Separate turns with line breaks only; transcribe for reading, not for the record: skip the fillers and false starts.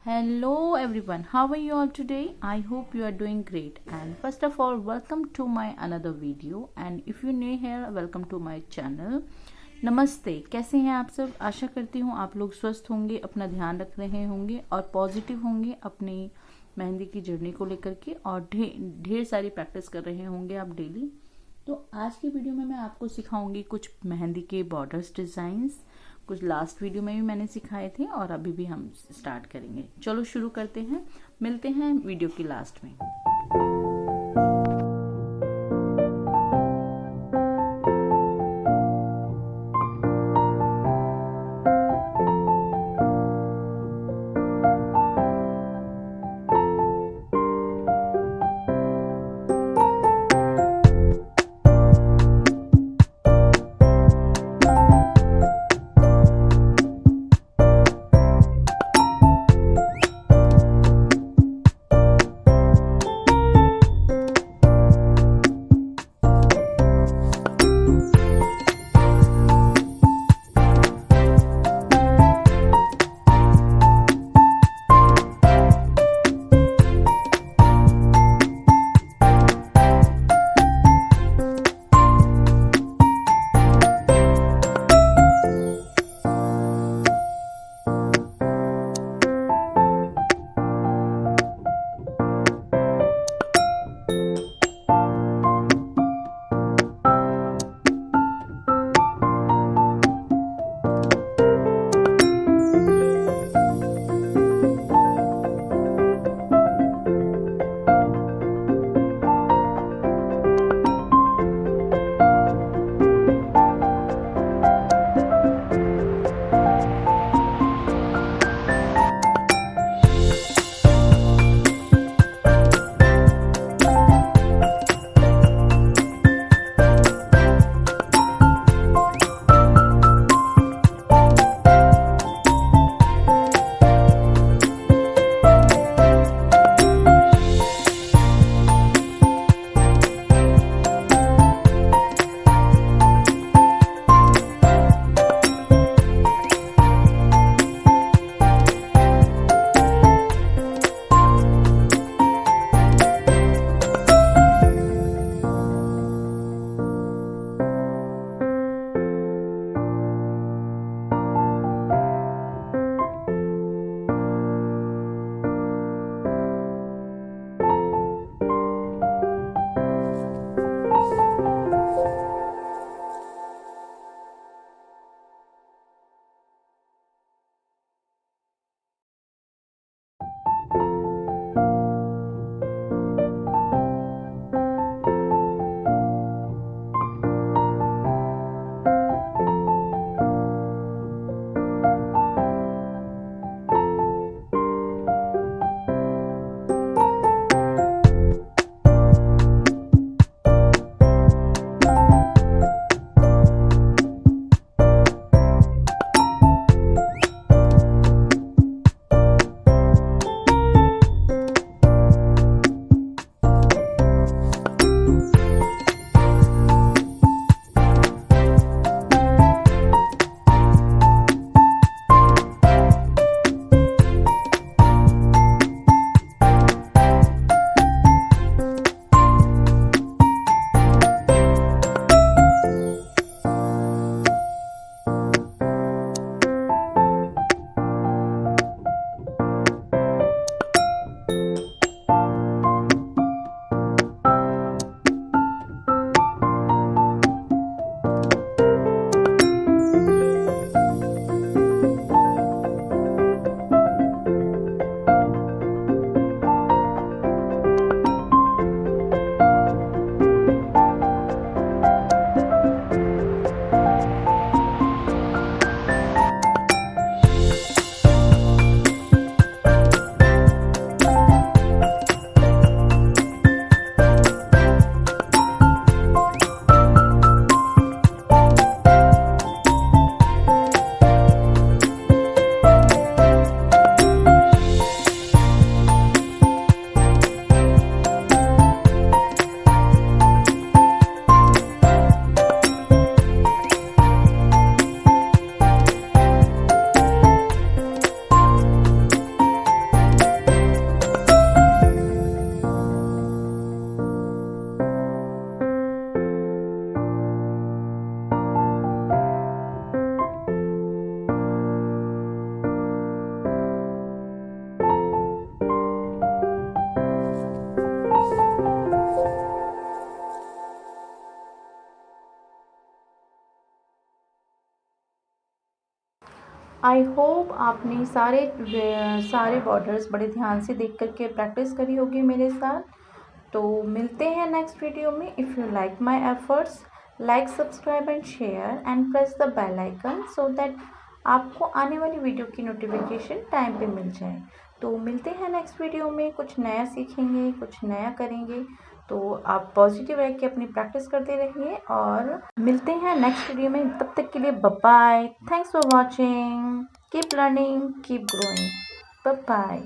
Hello everyone, how are you all today? I hope you are doing great, and first of all welcome to my another video, and if you new here welcome to my channel. नमस्ते, कैसे हैं आप सब? आशा करती हूँ आप लोग स्वस्थ होंगे, अपना ध्यान रख रहे होंगे और पॉजिटिव होंगे अपनी मेहंदी की जर्नी को लेकर के, और ढेर सारी प्रैक्टिस कर रहे होंगे आप डेली। तो आज की वीडियो में मैं आपको सिखाऊंगी कुछ मेहंदी के बॉर्डर्स डिज़ाइंस। कुछ लास्ट वीडियो में भी मैंने सिखाए थे और अभी भी हम स्टार्ट करेंगे। चलो शुरू करते हैं, मिलते हैं वीडियो की लास्ट में। आई होप आपने सारे बॉर्डर्स बड़े ध्यान से देख करके प्रैक्टिस करी होगी मेरे साथ। तो मिलते हैं नेक्स्ट वीडियो में। If you like my efforts, like, subscribe and share and press the bell icon so that आपको आने वाली वीडियो की नोटिफिकेशन टाइम पे मिल जाए। तो मिलते हैं नेक्स्ट वीडियो में, कुछ नया सीखेंगे, कुछ नया करेंगे। तो आप पॉजिटिव रह के अपनी प्रैक्टिस करते रहिए और मिलते हैं नेक्स्ट वीडियो में। तब तक के लिए bye, thanks for watching, keep learning, keep growing, bye.